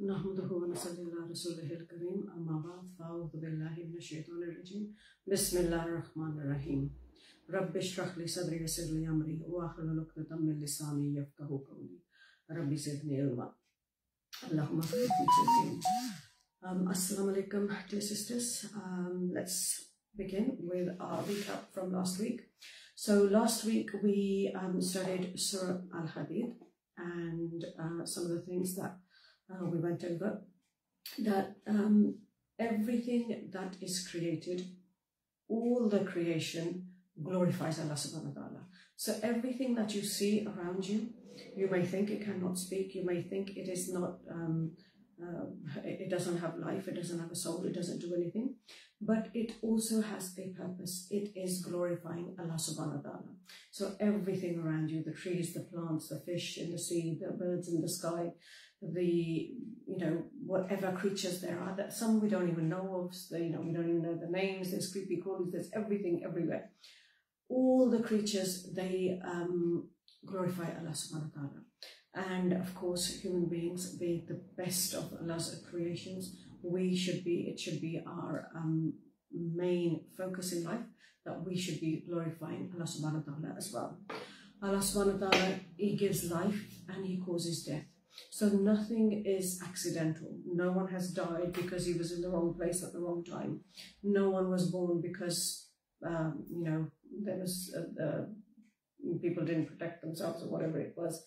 नहमदुहु व नसल्ली अला रसूलिहिल करीम अम्मा बाद फ़अऊज़ु बिल्लाहि मिनश शैतानिर रजीम बिस्मिल्लाहिर रहमानिर रहीम रब्बि इश्रह ली सदरी वयस्सिर ली अमरी वाहलुल उक़दतम मिन लिसानी यफ़क़हू क़ौली rabbi ज़िदनी इल्मा Allahumma फ़क़्हिनी Assalamu alaikum, dear sisters. Let's begin with our recap from last week. So last week we studied Surah Al-Hadid, and some of the things that we went over, that everything that is created, all the creation glorifies Allah subhanahu wa ta'ala. So everything that you see around you, you may think it cannot speak, you may think it is not, it doesn't have life, it doesn't have a soul, it doesn't do anything, but it also has a purpose. It is glorifying Allah subhanahu wa ta'ala. So everything around you, the trees, the plants, the fish in the sea, the birds in the sky, the, whatever creatures there are, that some we don't even know of, we don't even know the names, there's creepy crawlies, there's everything everywhere. All the creatures, they glorify Allah subhanahu wa ta'ala. And of course, human beings, being the best of Allah's creations, it should be our main focus in life, that we should be glorifying Allah subhanahu wa ta'ala as well. Allah subhanahu wa ta'ala, He gives life and He causes death. So nothing is accidental. No one has died because he was in the wrong place at the wrong time. No one was born because, there was people didn't protect themselves or whatever it was.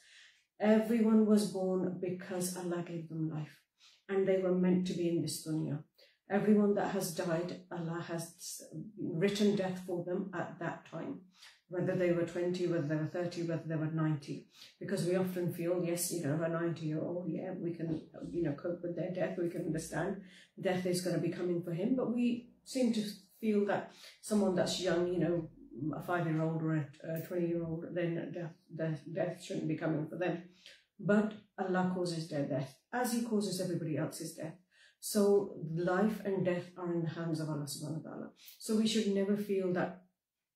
Everyone was born because Allah gave them life, and they were meant to be in this dunya. Everyone that has died, Allah has written death for them at that time, whether they were 20, whether they were 30, whether they were 90. Because we often feel, yes, a 90-year-old, yeah, we can, cope with their death, we can understand death is going to be coming for him, but we seem to feel that someone that's young, a 5-year-old or a 20-year-old, then death shouldn't be coming for them. But Allah causes their death, as He causes everybody else's death. So life and death are in the hands of Allah subhanahu wa ta'ala. So we should never feel that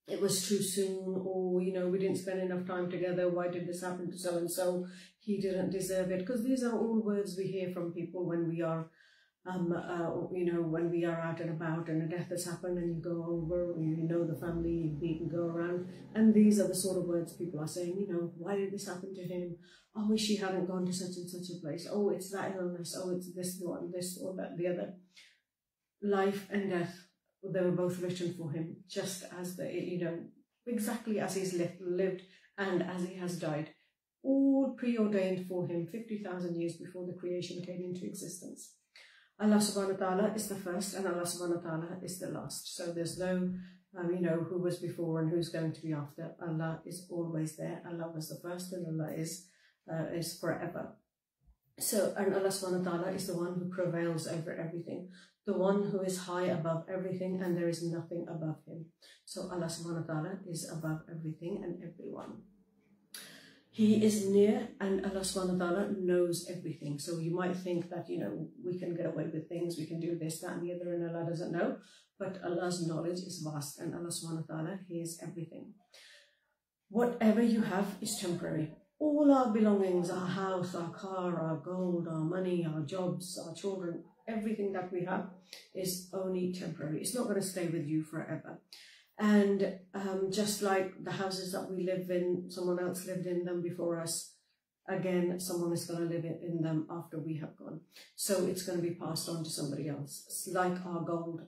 it was too soon, or, we didn't spend enough time together, why did this happen to so-and-so, he didn't deserve it. Because these are all words we hear from people when we are when we are out and about and a death has happened and you go over, the family, you go around, and these are the sort of words people are saying, why did this happen to him? Oh, wish he hadn't gone to such and such a place. Oh, it's that illness. Oh, it's this one, this or that, the other. Life and death, they were both written for him, just as exactly as he's lived and as he has died. All preordained for him 50,000 years before the creation came into existence. Allah subhanahu wa ta'ala is the first and Allah subhanahu wa ta'ala is the last. So there's no, who was before and who's going to be after. Allah is always there. Allah was the first and Allah is forever. So, and Allah subhanahu wa ta'ala is the one who prevails over everything, the one who is high above everything, and there is nothing above Him. So Allah subhanahu wa ta'ala is above everything and everyone. He is near, and Allah subhanahu wa ta'ala knows everything. So you might think that, we can get away with things, we can do this, that, and the other, and Allah doesn't know. But Allah's knowledge is vast, and Allah subhanahu wa ta'ala hears everything. Whatever you have is temporary. All our belongings, our house, our car, our gold, our money, our jobs, our children, everything that we have is only temporary. It's not going to stay with you forever. And just like the houses that we live in, someone else lived in them before us, again, someone is going to live in them after we have gone. So it's going to be passed on to somebody else. It's like our gold,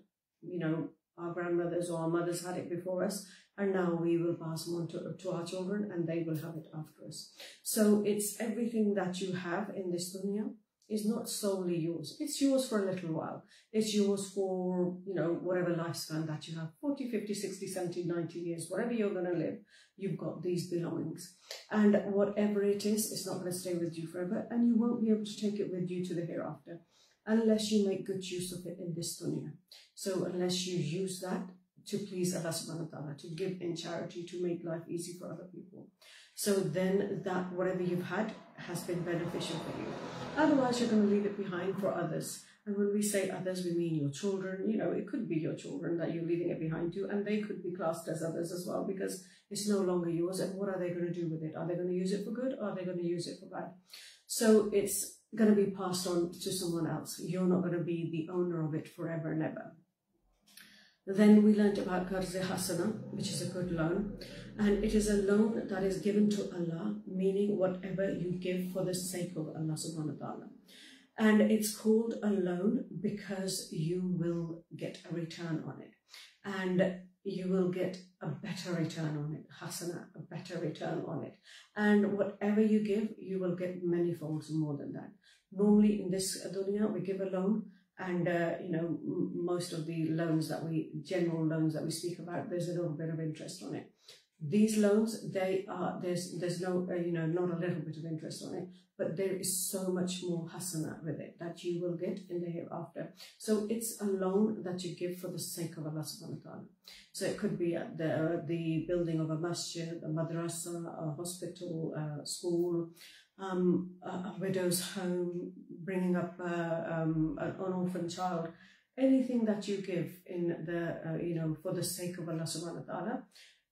our grandmothers or our mothers had it before us, and now we will pass them on to our children, and they will have it after us. So it's everything that you have in this dunya is not solely yours. It's yours for a little while. It's yours for, whatever lifespan that you have, 40, 50, 60, 70, 90 years, whatever you're going to live, you've got these belongings. And whatever it is, it's not going to stay with you forever, and you won't be able to take it with you to the hereafter unless you make good use of it in this dunya. So unless you use that to please Allah subhanahu wa ta'ala, to give in charity, to make life easy for other people. So then that whatever you've had has been beneficial for you. Otherwise, you're going to leave it behind for others. And when we say others, we mean your children. It could be your children that you're leaving it behind to, and they could be classed as others as well, because it's no longer yours. And what are they going to do with it? Are they going to use it for good, or are they going to use it for bad? So it's going to be passed on to someone else. You're not going to be the owner of it forever and ever. Then we learned about Qarz Hasana, which is a good loan. And it is a loan that is given to Allah, meaning whatever you give for the sake of Allah subhanahu wa ta'ala. And it's called a loan because you will get a return on it. And you will get a better return on it, hasana, a better return on it. And whatever you give, you will get many folds more than that. Normally in this dunya, we give a loan, and most of the loans that general loans that we speak about, there's a little bit of interest on it. These loans, there's no, not a little bit of interest on it, but there is so much more hasana with it that you will get in the hereafter. So it's a loan that you give for the sake of Allah subhanahu wa ta'ala. So it could be at the building of a masjid, a madrasa, a hospital, a school, a widow's home, bringing up an orphan child. Anything that you give in the, for the sake of Allah subhanahu wa ta'ala,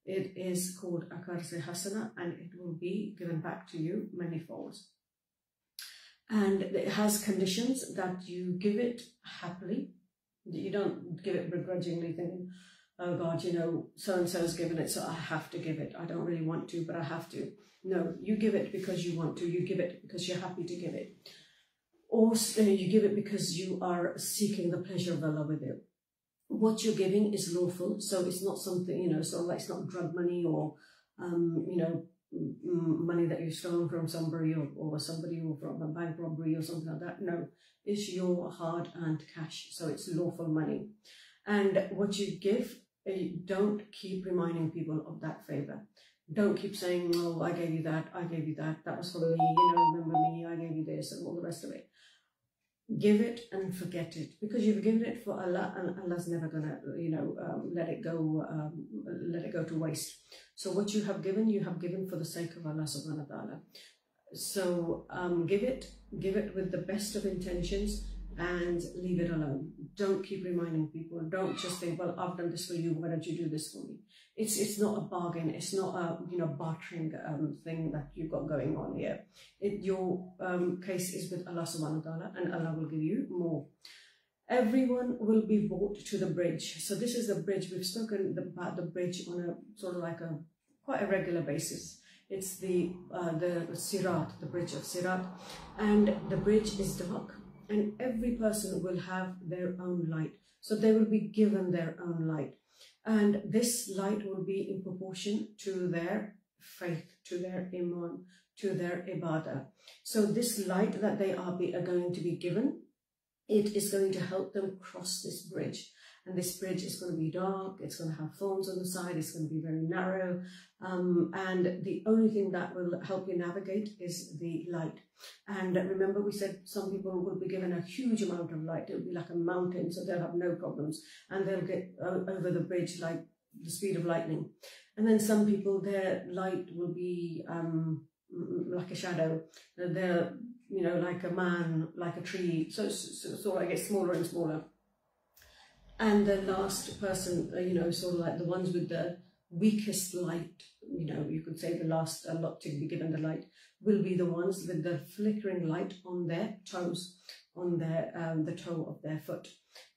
it is called a Qarz Hasana, and it will be given back to you many folds. And it has conditions that you give it happily. You don't give it begrudgingly thinking, oh God, so-and-so has given it, so I have to give it. I don't really want to, but I have to. No, you give it because you want to. You give it because you're happy to give it. Or you give it because you are seeking the pleasure of Allah with it. What you're giving is lawful, so it's not something, so like it's not drug money or, money that you've stolen from somebody or from a bank robbery or something like that. No, it's your hard-earned cash, so it's lawful money. And what you give, don't keep reminding people of that favor. Don't keep saying, oh, I gave you that, that was for me, remember me, I gave you this, and all the rest of it. Give it and forget it, because you've given it for Allah, and Allah's never gonna, let it go to waste. So what you have given for the sake of Allah subhanahu wa ta'ala. So give it with the best of intentions and leave it alone. Don't keep reminding people. Don't just think, well, I've done this for you, why don't you do this for me? It's not a bargain. It's not a bartering thing that you've got going on here. Your case is with Allah subhanahu wa ta'ala, and Allah will give you more. Everyone will be brought to the bridge. So this is the bridge. We've spoken about the bridge on a sort of like quite a regular basis. It's the Sirat, the bridge of Sirat, and the bridge is dark, and every person will have their own light. So they will be given their own light. And this light will be in proportion to their faith, to their iman, to their ibadah. So this light that they are going to be given, it is going to help them cross this bridge. And this bridge is going to be dark, it's going to have thorns on the side, it's going to be very narrow. And the only thing that will help you navigate is the light. And remember, we said some people will be given a huge amount of light. It will be like a mountain, so they'll have no problems. And they'll get over the bridge like the speed of lightning. And then some people, their light will be like a shadow. They're, like a man, like a tree. So it gets smaller and smaller. And the last person, sort of like the ones with the weakest light, you could say the last lot to be given the light, will be the ones with the flickering light on their toes, on their the toe of their foot.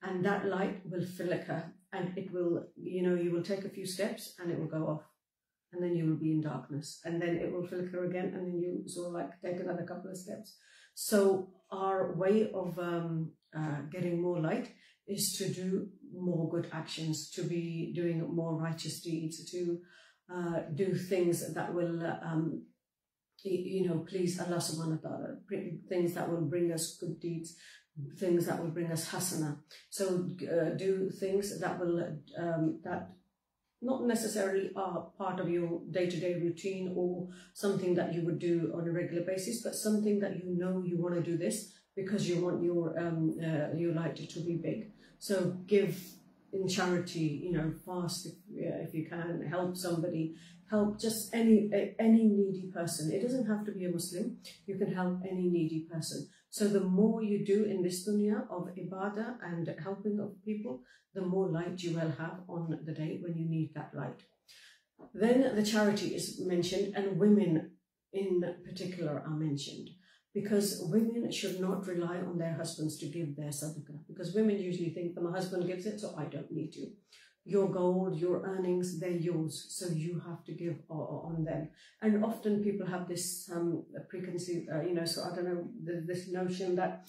And that light will flicker, and it will, you will take a few steps and it will go off. And then you will be in darkness. And then it will flicker again, and then you sort of like take another couple of steps. So our way of getting more light is to do more good actions, to be doing more righteous deeds, to do things that will, please Allah subhanahu wa ta'ala, things that will bring us good deeds, things that will bring us hasana. So do things that will, that not necessarily are part of your day-to-day routine or something that you would do on a regular basis, but something that you want to do this because you want your light to be big. So give in charity, fast if you can, help somebody, help just any needy person. It doesn't have to be a Muslim. You can help any needy person. So the more you do in this dunya of ibadah and helping of people, the more light you will have on the day when you need that light. Then the charity is mentioned, and women in particular are mentioned. because women should not rely on their husbands to give their sadaqah, because women usually think that my husband gives it, so I don't need to. Your gold, your earnings, they're yours, so you have to give on them. And often people have this preconceived, so I don't know, this notion that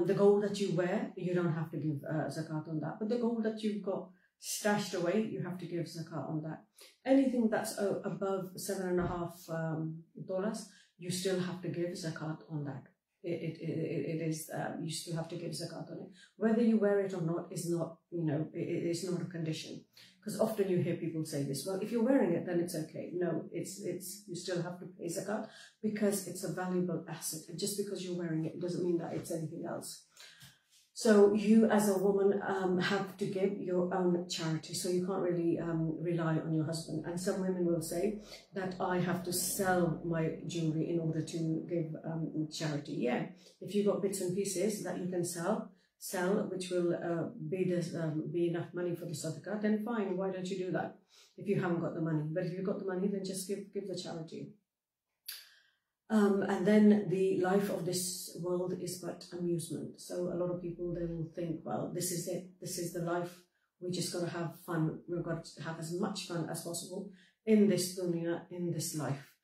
the gold that you wear, you don't have to give zakat on that, but the gold that you've got stashed away, you have to give zakat on that. Anything that's above $7.5, you still have to give zakat on that. It is you still have to give zakat on it. Whether you wear it or not is not, it's not a condition. Because often you hear people say this, well, if you're wearing it, then it's okay. No, it's you still have to pay zakat because it's a valuable asset. And just because you're wearing it doesn't mean that it's anything else. So you as a woman have to give your own charity. So you can't really rely on your husband. And some women will say that I have to sell my jewelry in order to give charity. Yeah, if you've got bits and pieces that you can sell, which will be enough money for the sadaqah, then fine, why don't you do that if you haven't got the money? But if you've got the money, then just give the charity. And then the life of this world is but amusement. So a lot of people, they will think, well, this is it. This is the life. We just got to have fun. We've got to have as much fun as possible in this dunya, in this life.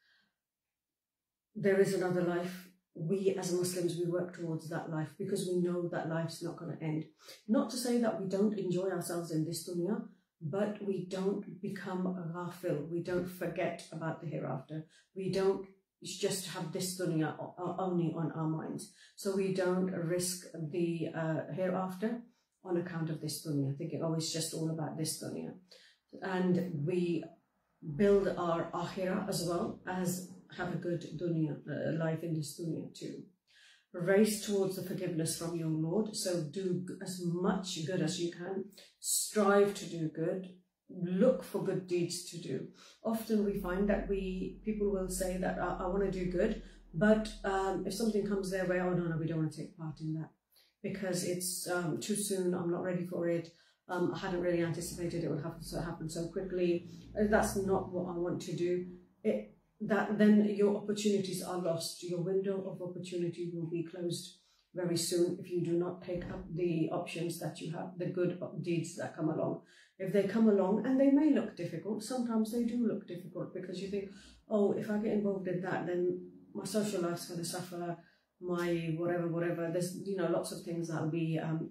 There is another life. We as Muslims, we work towards that life because we know that life's not going to end. Not to say that we don't enjoy ourselves in this dunya, but we don't become a ghafil. We don't forget about the hereafter. We don't just have this dunya only on our minds. So we don't risk the hereafter on account of this dunya, thinking, oh, it's just all about this dunya. And we build our akhirah as well as have a good dunya, life in this dunya too. Race towards the forgiveness from your Lord. So do as much good as you can. Strive to do good. Look for good deeds to do. Often we find that people will say that I want to do good, but if something comes their way, oh no, we don't want to take part in that because it's too soon, I'm not ready for it, I hadn't really anticipated it would happen so quickly, that's not what I want to do. Then your opportunities are lost. Your window of opportunity will be closed very soon if you do not take up the options that you have, the good deeds that come along. If they come along, and they may look difficult, sometimes they do look difficult because you think, oh, if I get involved in that, then my social life's going to suffer, my whatever. There's, lots of things that'll be, I'll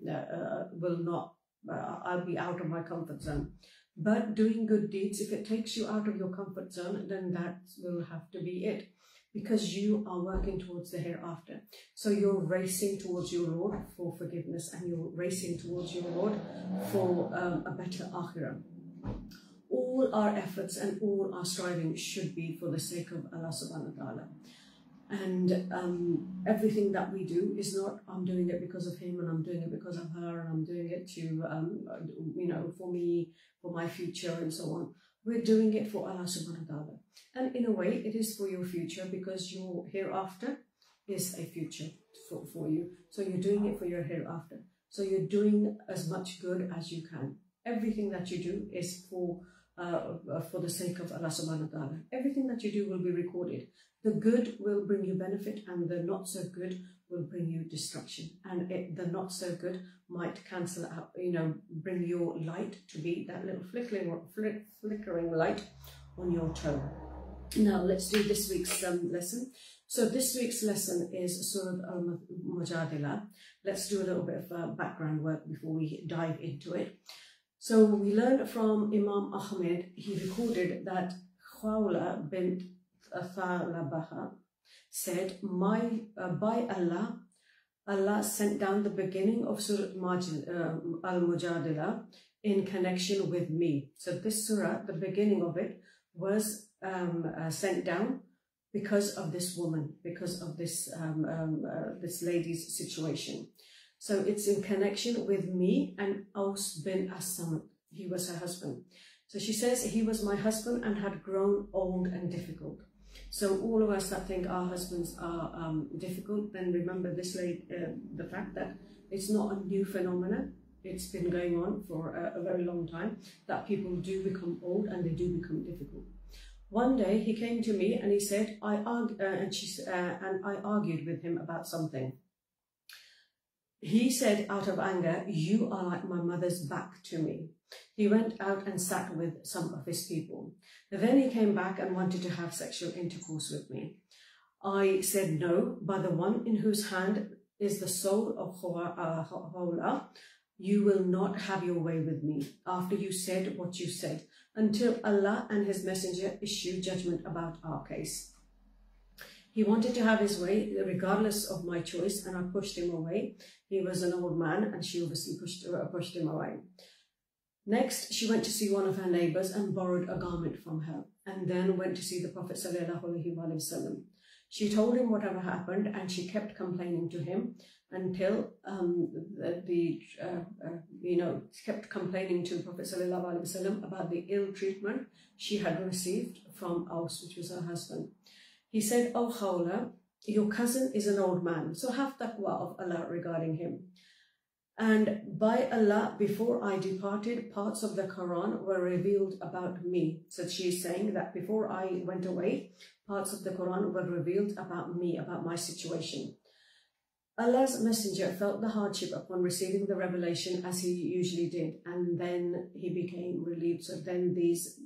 be out of my comfort zone. But doing good deeds, if it takes you out of your comfort zone, then that will have to be it. Because you are working towards the hereafter. So you're racing towards your Lord for forgiveness, and you're racing towards your Lord for a better akhirah. All our efforts and all our striving should be for the sake of Allah subhanahu wa ta'ala. And everything that we do is not, I'm doing it because of him, and I'm doing it because of her, and I'm doing it to, for me, for my future, and so on. We're doing it for Allah subhanahu wa ta'ala. And in a way, it is for your future because your hereafter is a future for you. So you're doing it for your hereafter. So you're doing as much good as you can. Everything that you do is for the sake of Allah subhanahu wa ta'ala. Everything that you do will be recorded. The good will bring you benefit, and the not so good will bring you destruction. And the not so good might cancel out, bring your light to be that little flickering light on your toe. Now let's do this week's lesson. So this week's lesson is Surah Al-mujadilah. Let's do a little bit of background work before we dive into it. So we learned from Imam Ahmed, he recorded that Khawla bint Thalabaha said, by Allah, Allah sent down the beginning of Surah Al-Mujadilah in connection with me. So this surah, the beginning of it, was sent down because of this woman, because of this this lady's situation. So it's in connection with me and Aus bin As-Samit. He was her husband. So she says, he was my husband and had grown old and difficult. So all of us that think our husbands are difficult, then remember this lady, the fact that it's not a new phenomenon. It's been going on for a very long time, that people do become old and they do become difficult. One day he came to me and he said, I argued with him about something. He said out of anger, you are like my mother's back to me. He went out and sat with some of his people. Then he came back and wanted to have sexual intercourse with me. I said no, by the one in whose hand is the soul of Khawla, you will not have your way with me after you said what you said, until Allah and his messenger issue judgment about our case. He wanted to have his way regardless of my choice, and I pushed him away. He was an old man and she obviously pushed him away. Next, she went to see one of her neighbors and borrowed a garment from her, and then went to see the Prophet ﷺ. She told him whatever happened, and she kept complaining to him until kept complaining to the Prophet ﷺ about the ill treatment she had received from Aus, which was her husband. He said, "Oh Khawla, your cousin is an old man, so have taqwa of Allah regarding him. And by Allah, before I departed, parts of the Quran were revealed about me." So she's saying that before I went away, parts of the Quran were revealed about me, about my situation. Allah's messenger felt the hardship upon receiving the revelation as he usually did, and then he became relieved. So then these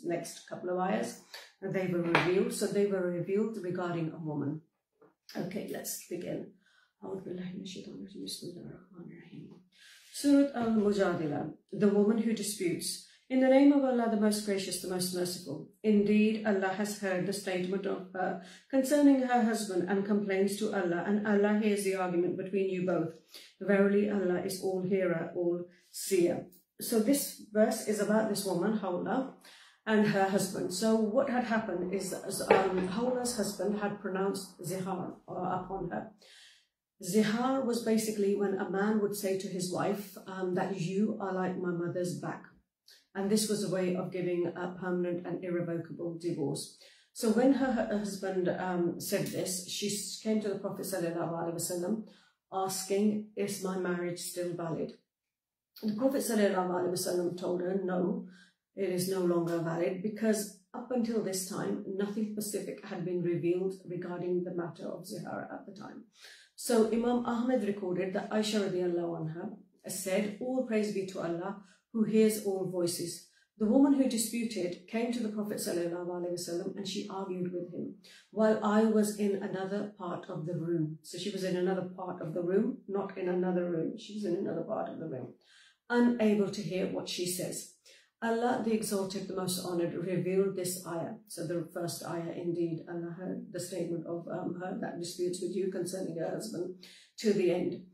next couple of ayahs, they were revealed. So they were revealed regarding a woman. Okay, let's begin. Surah Al-Mujadilah, the woman who disputes. In the name of Allah, the most gracious, the most merciful. Indeed, Allah has heard the statement of her concerning her husband and complains to Allah, and Allah hears the argument between you both. Verily, Allah is all hearer, all seer. So this verse is about this woman, Khawla, and her husband. So what had happened is Khawla's husband had pronounced zihar upon her. Zihar was basically when a man would say to his wife that you are like my mother's back. And this was a way of giving a permanent and irrevocable divorce. So when her husband said this, she came to the Prophet ﷺ asking, is my marriage still valid? The Prophet ﷺ told her, no, it is no longer valid, because up until this time, nothing specific had been revealed regarding the matter of zihar at the time. So Imam Ahmed recorded that Aisha radiallahu anha said, all praise be to Allah who hears all voices. The woman who disputed came to the Prophet ﷺ and she argued with him while I was in another part of the room. So she was in another part of the room, not in another room. She was in another part of the room, unable to hear what she says. Allah, the Exalted, the Most Honored, revealed this ayah. So the first ayah, indeed, Allah heard the statement of her that disputes with you concerning her husband to the end.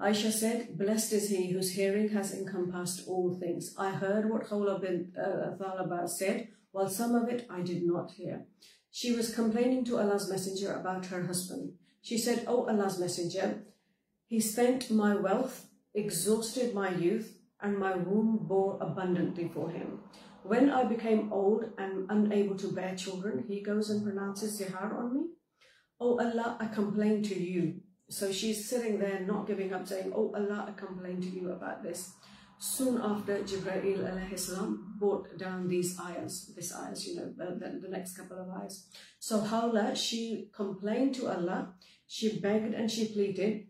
Aisha said, blessed is he whose hearing has encompassed all things. I heard what Khawla bint Thalaba said, while some of it I did not hear. She was complaining to Allah's Messenger about her husband. She said, O Allah's Messenger, he spent my wealth, exhausted my youth, and my womb bore abundantly for him. When I became old and unable to bear children, he goes and pronounces zihar on me. O Allah, I complain to you. So she's sitting there not giving up, saying, oh Allah, I complain to you about this. Soon after, Jibreel alayhi salam brought down these ayahs, the next couple of ayahs. So Khawla, she complained to Allah, she begged and she pleaded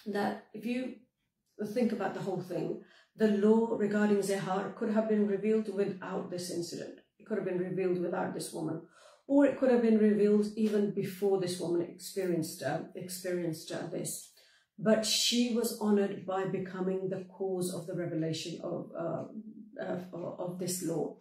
that if you think about the whole thing, the law regarding zihar could have been revealed without this incident. It could have been revealed without this woman. Or it could have been revealed even before this woman experienced this. But she was honored by becoming the cause of the revelation of this law.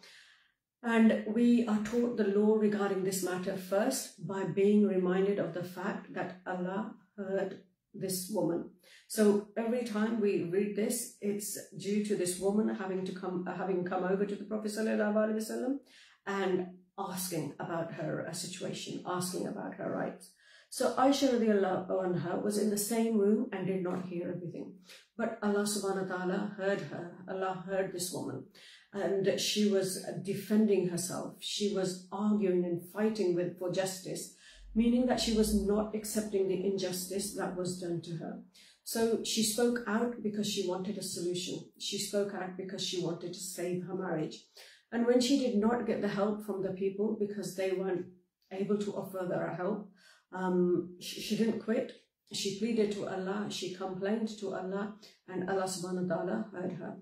And we are taught the law regarding this matter first by being reminded of the fact that Allah heard this woman. So every time we read this, it's due to this woman having come over to the Prophet ﷺ and asking about her situation, asking about her rights. So Aisha radiallahu anha was in the same room and did not hear everything. But Allah subhanahu wa ta'ala heard her. Allah heard this woman. And she was defending herself. She was arguing and fighting for justice, meaning that she was not accepting the injustice that was done to her. So she spoke out because she wanted a solution. She spoke out because she wanted to save her marriage. And when she did not get the help from the people because they weren't able to offer their help, she didn't quit. She pleaded to Allah, she complained to Allah, and Allah subhanahu wa ta'ala heard her.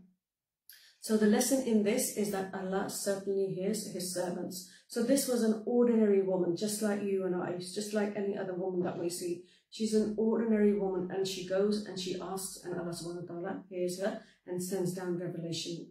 So the lesson in this is that Allah certainly hears His servants. So this was an ordinary woman, just like you and I, just like any other woman that we see. She's an ordinary woman, and she goes and she asks, and Allah subhanahu wa ta'ala hears her and sends down revelation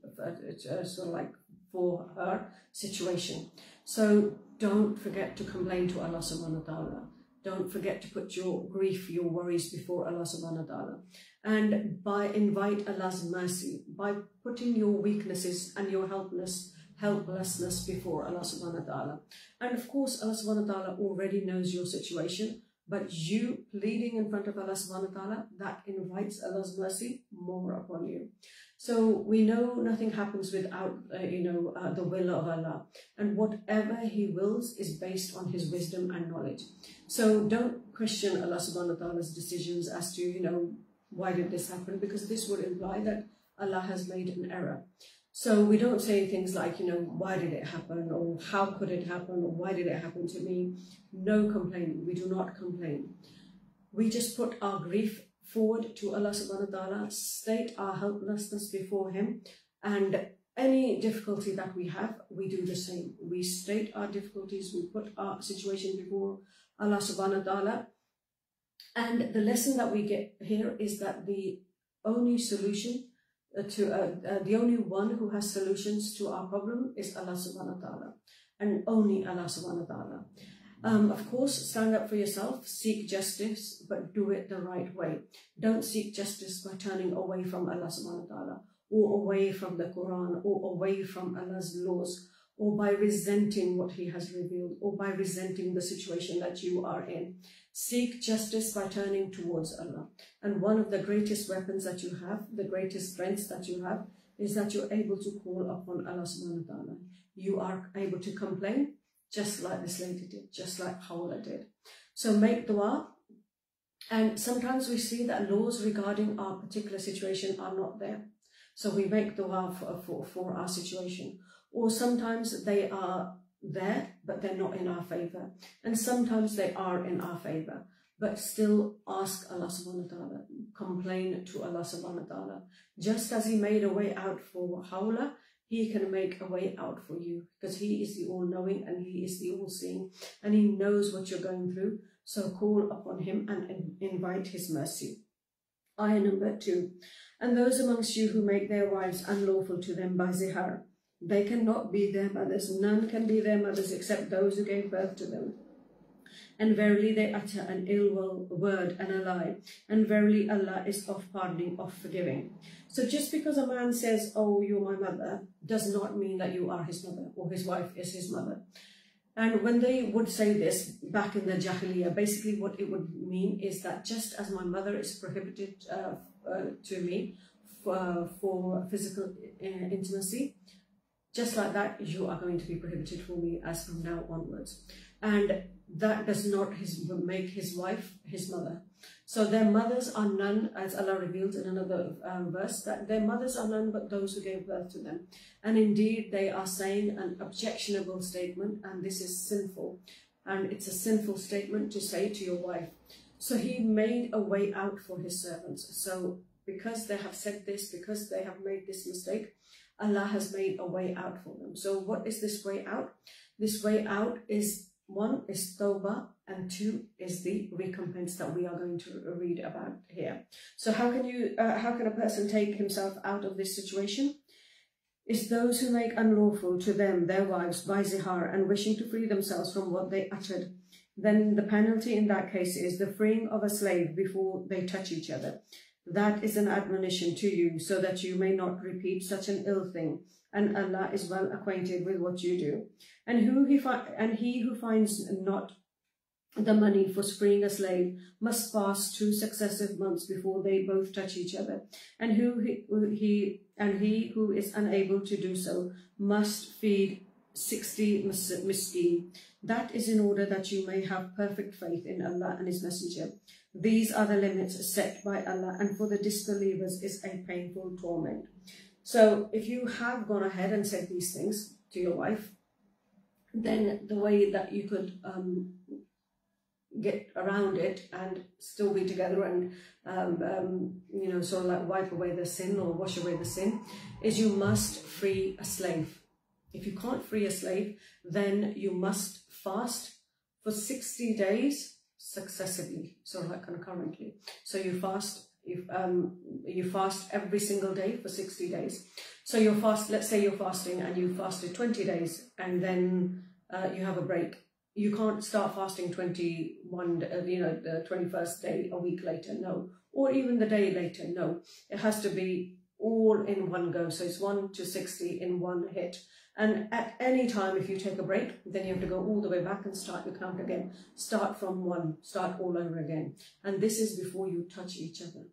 sort of like for her situation. So don't forget to complain to Allah subhanahu wa ta'ala. Don't forget to put your grief, your worries before Allah subhanahu wa ta'ala. And invite Allah's mercy by putting your weaknesses and your helplessness before Allah subhanahu wa ta'ala. And of course, Allah subhanahu wa ta'ala already knows your situation, but you pleading in front of Allah subhanahu wa ta'ala, that invites Allah's mercy more upon you. So we know nothing happens without, the will of Allah. And whatever He wills is based on His wisdom and knowledge. So don't question Allah subhanahu wa ta'ala's decisions as to, why did this happen? Because this would imply that Allah has made an error. So we don't say things like, why did it happen? Or how could it happen? Or why did it happen to me? No complaining. We do not complain. We just put our grief forward to Allah subhanahu wa ta'ala, state our helplessness before Him, and any difficulty that we have, we do the same. We state our difficulties, we put our situation before Allah subhanahu wa ta'ala. And the lesson that we get here is that the only solution the only one who has solutions to our problem is Allah subhanahu wa ta'ala, and only Allah subhanahu wa ta'ala. Of course, stand up for yourself, seek justice, but do it the right way. Don't seek justice by turning away from Allah subhanahu wa ta'ala, or away from the Quran, or away from Allah's laws, or by resenting what He has revealed, or by resenting the situation that you are in. Seek justice by turning towards Allah. And one of the greatest weapons that you have, the greatest strengths that you have, is that you're able to call upon Allah subhanahu wa ta'ala. You are able to complain, just like this lady did, just like Hawla did. So make dua. And sometimes we see that laws regarding our particular situation are not there. So we make dua for our situation. Or sometimes they are there, but they're not in our favor. And sometimes they are in our favor. But still ask Allah subhanahu wa ta'ala. Complain to Allah subhanahu wa ta'ala. Just as He made a way out for Hawla, He can make a way out for you, because He is the all-knowing and He is the all-seeing, and He knows what you're going through. So call upon Him and invite His mercy. Ayah number 2. And those amongst you who make their wives unlawful to them by zihar, they cannot be their mothers. None can be their mothers except those who gave birth to them. And verily they utter an ill word and a lie. And verily Allah is of pardoning, of forgiving. So just because a man says, oh, you're my mother, does not mean that you are his mother, or his wife is his mother. And when they would say this back in the Jahiliyyah, basically what it would mean is that just as my mother is prohibited to me for physical intimacy, just like that, you are going to be prohibited for me as from now onwards. And that does not make his wife his mother. So their mothers are none, as Allah reveals in another verse, that their mothers are none but those who gave birth to them. And indeed, they are saying an objectionable statement, and this is sinful. And it's a sinful statement to say to your wife. So He made a way out for His servants. So because they have said this, because they have made this mistake, Allah has made a way out for them. So what is this way out? This way out is, 1 is tawbah, and 2 is the recompense that we are going to read about here. So how can a person take himself out of this situation? It's those who make unlawful to them their wives by zihar, and wishing to free themselves from what they uttered. Then the penalty in that case is the freeing of a slave before they touch each other. That is an admonition to you, so that you may not repeat such an ill thing. And Allah is well acquainted with what you do. And he who finds not the money for freeing a slave must fast 2 successive months before they both touch each other. And he who is unable to do so must feed 60 miskin. That is in order that you may have perfect faith in Allah and His Messenger. These are the limits set by Allah, and for the disbelievers is a painful torment. So if you have gone ahead and said these things, to your wife, then the way that you could get around it and still be together and you know, sort of like wipe away the sin or wash away the sin, is you must free a slave. If you can't free a slave, then you must fast for 60 days successively, sort of like concurrently. So you fast, you fast every single day for 60 days. So you fast, let's say you're fasting and you fasted 20 days and then you have a break. You can't start fasting 21, you know, the 21st day a week later, no. Or even the day later, no. It has to be all in one go. So it's 1 to 60 in one hit. And at any time, if you take a break, then you have to go all the way back and start your count again. Start from 1, start all over again. And this is before you touch each other.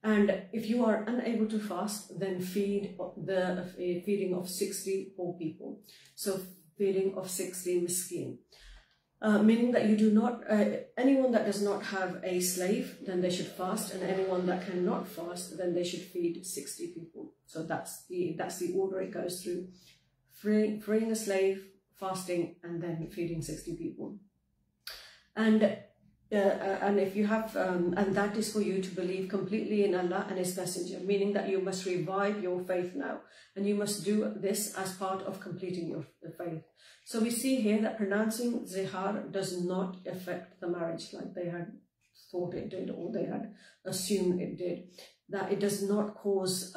And if you are unable to fast, then feed the feeding of 60 poor people. So feeding of 60 miskin. Meaning that you do not, anyone that does not have a slave, then they should fast, and anyone that cannot fast, then they should feed 60 people. So that's the order it goes through. Freeing a slave, fasting, and then feeding 60 people. And if you have, and that is for you to believe completely in Allah and His Messenger, meaning that you must revive your faith now, and you must do this as part of completing your faith. So we see here that pronouncing zihar does not affect the marriage like they had thought it did, or they had assumed it did. That it does not cause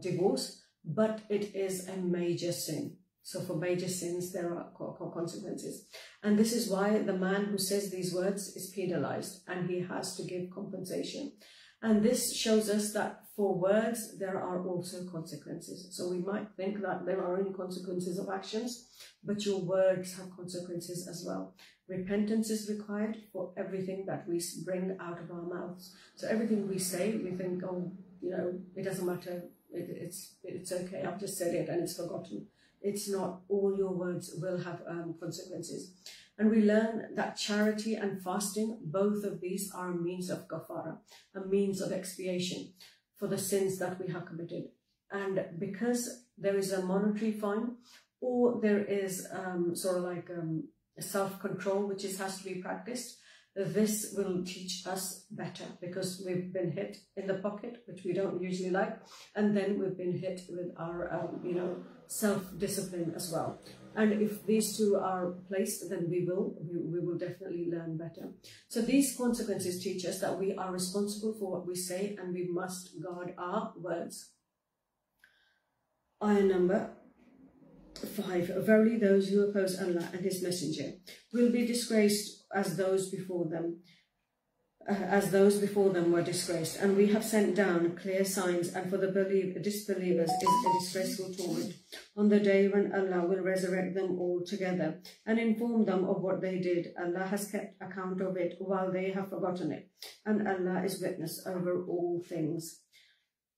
divorce, but it is a major sin. So for major sins, there are consequences. And this is why the man who says these words is penalized and he has to give compensation. And this shows us that for words, there are also consequences. So we might think that there are only consequences of actions, but your words have consequences as well. Repentance is required for everything that we bring out of our mouths. So everything we say, we think, oh, you know, it doesn't matter. It's okay. I've just said it and it's forgotten. It's not. All your words will have consequences. And we learn that charity and fasting, both of these are a means of kafara, a means of expiation for the sins that we have committed. And because there is a monetary fine, or there is sort of like self-control which has to be practiced, this will teach us better, because we've been hit in the pocket, which we don't usually like, and then we've been hit with our you know, self-discipline as well. And if these two are placed, then we will definitely learn better. So these consequences teach us that we are responsible for what we say, and we must guard our words. Ayah number 5. Verily those who oppose Allah and His Messenger will be disgraced as those before them were disgraced. And we have sent down clear signs, and for the disbelievers is a distressful torment on the day when Allah will resurrect them all together and inform them of what they did. Allah has kept account of it while they have forgotten it, and Allah is witness over all things.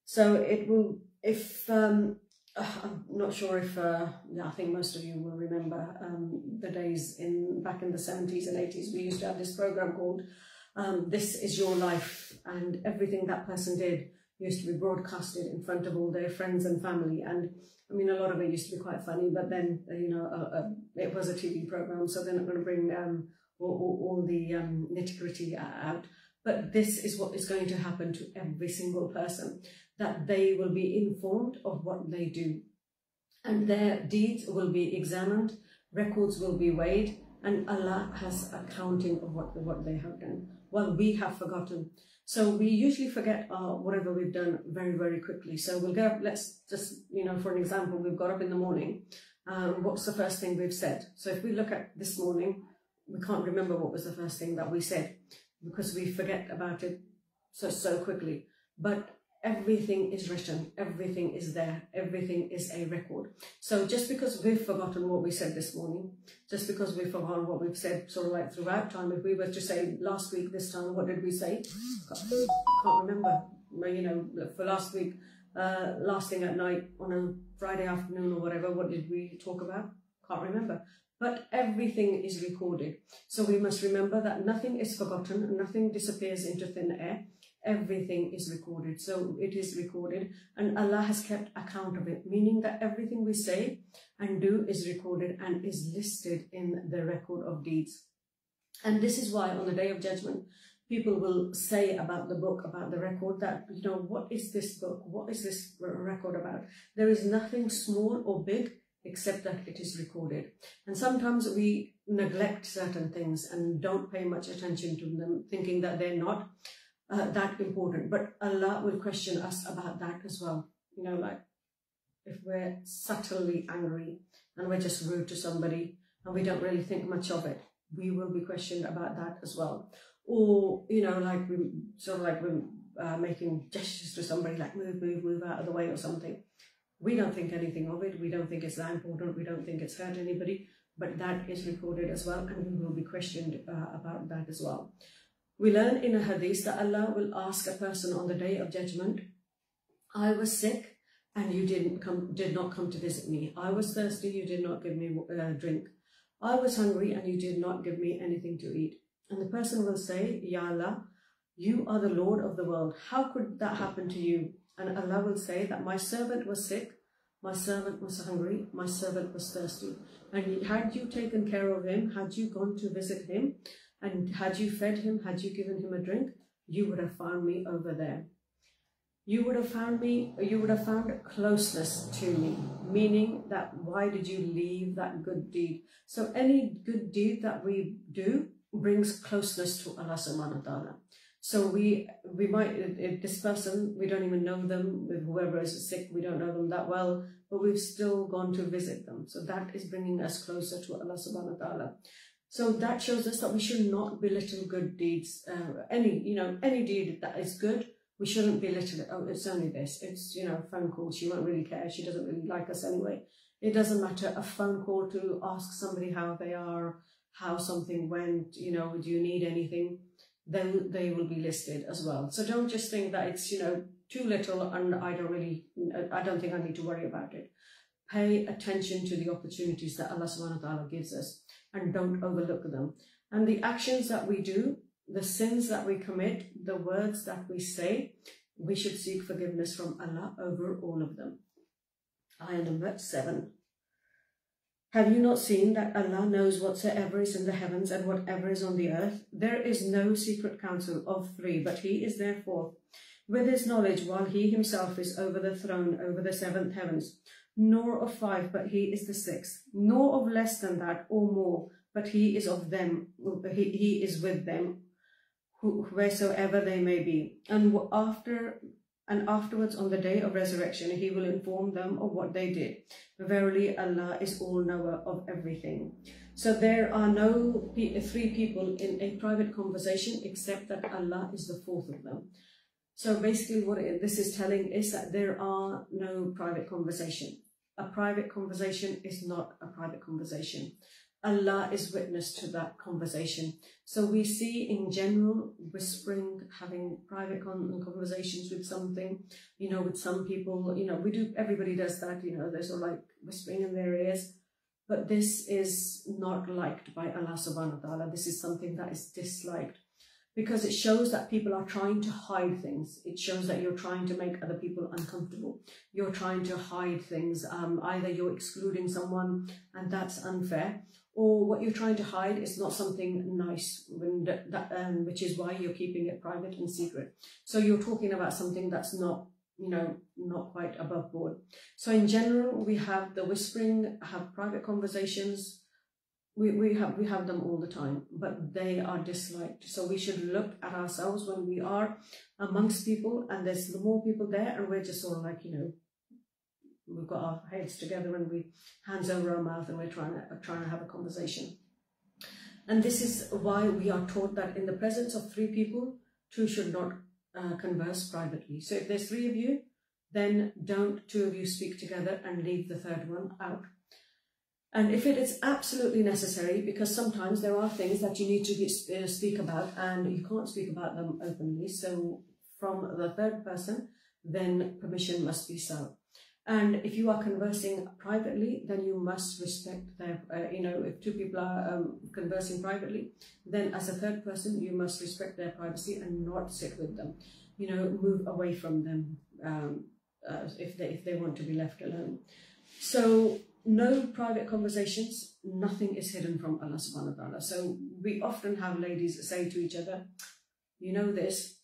So it will, if I'm not sure if I think most of you will remember the days back in the 70s and 80s. We used to have this program called This Is Your Life, and everything that person did used to be broadcasted in front of all their friends and family. And I mean, a lot of it used to be quite funny, but then, you know, it was a TV program, so they're not going to bring all the nitty-gritty out. But this is what is going to happen to every single person, that they will be informed of what they do, and their deeds will be examined, records will be weighed, and Allah has accounting of what they have done. Well, we have forgotten. So we usually forget whatever we've done very, very quickly. So we'll get up, let's just, you know, for an example, we've got up in the morning. What's the first thing we've said? So if we look at this morning, we can't remember what was the first thing that we said, because we forget about it so quickly. But everything is written, everything is there, everything is a record. So just because we've forgotten what we said this morning, just because we've forgotten what we've said sort of like throughout time, if we were to say last week this time, what did we say? Can't remember. You know, for last week, last thing at night on a Friday afternoon or whatever, what did we talk about? Can't remember. but everything is recorded. So we must remember that nothing is forgotten, nothing disappears into thin air. Everything is recorded. So it is recorded, and Allah has kept account of it, meaning that everything we say and do is recorded and is listed in the record of deeds. And this is why on the Day of Judgment, people will say about the book, about the record, that, you know, what is this book? What is this record about? There is nothing small or big except that it is recorded. And sometimes we neglect certain things and don't pay much attention to them, thinking that they're not that important. But Allah will question us about that as well. You know, like if we're subtly angry and we're just rude to somebody and we don't really think much of it, we will be questioned about that as well. Or, you know, like we sort of like we're making gestures to somebody, like move out of the way or something. We don't think anything of it. We don't think it's that important. We don't think it's hurt anybody. But that is recorded as well, and we will be questioned about that as well. We learn in a hadith that Allah will ask a person on the Day of Judgment, I was sick and you did not come to visit me. I was thirsty, you did not give me drink. I was hungry and you did not give me anything to eat. And the person will say, Ya Allah, you are the Lord of the world. How could that happen to you? And Allah will say that my servant was sick, my servant was hungry, my servant was thirsty. And had you taken care of him, had you gone to visit him, and had you fed him, had you given him a drink, you would have found me over there. You would have found me, you would have found closeness to me, meaning that why did you leave that good deed? So any good deed that we do brings closeness to Allah subhanahu wa ta'ala. So we might, this person, we don't even know them, with whoever is sick, we don't know them that well, but we've still gone to visit them. So that is bringing us closer to Allah subhanahu wa ta'ala. So that shows us that we should not belittle good deeds. Any deed that is good, we shouldn't belittle it. Oh, it's only this. It's, you know, phone call. She won't really care. She doesn't really like us anyway. It doesn't matter. A phone call to ask somebody how they are, how something went, you know, do you need anything? Then they will be listed as well. So don't just think that it's, you know, too little and I don't think I need to worry about it. Pay attention to the opportunities that Allah subhanahu wa ta'ala gives us, and don't overlook them. And the actions that we do, the sins that we commit, the words that we say, we should seek forgiveness from Allah over all of them. Ayah number 7. Have you not seen that Allah knows whatsoever is in the heavens and whatever is on the earth? There is no secret counsel of 3, but He is there 4. With His knowledge, while He Himself is over the throne, over the 7th heavens, nor of 5, but He is the 6th, nor of less than that or more, but He is of them, He is with them, wheresoever they may be. And afterwards on the day of resurrection, He will inform them of what they did. Verily, Allah is all-knower of everything. So there are no 3 people in a private conversation except that Allah is the 4th of them. So basically what this is telling is that there are no private conversation. A private conversation is not a private conversation. Allah is witness to that conversation. So we see in general whispering, having private conversations with something, you know, with some people, you know, everybody does that, you know, there's sort of like whispering in their ears. But this is not liked by Allah subhanahu wa ta'ala. This is something that is disliked, because it shows that people are trying to hide things. It shows that you're trying to make other people uncomfortable. You're trying to hide things. Either you're excluding someone, and that's unfair, or what you're trying to hide is not something nice, which is why you're keeping it private and secret. So you're talking about something that's not, you know, not quite above board. So in general, we have the whispering, have private conversations. We have them all the time, but they are disliked. So we should look at ourselves when we are amongst people and there's more people there, and we're just sort of like, you know, we've got our heads together and we hands over our mouth and we're trying to have a conversation. And this is why we are taught that in the presence of 3 people, 2 should not converse privately. So if there's 3 of you, then don't 2 of you speak together and leave the 3rd one out. And if it is absolutely necessary, because sometimes there are things that you need to speak about and you can't speak about them openly, so from the 3rd person, then permission must be sought. And if you are conversing privately, then you must respect their, if two people are conversing privately, then as a third person, you must respect their privacy and not sit with them. Move away from them if they want to be left alone. So no private conversations, nothing is hidden from Allah subhanahu wa ta'ala. So we often have ladies say to each other, you know this,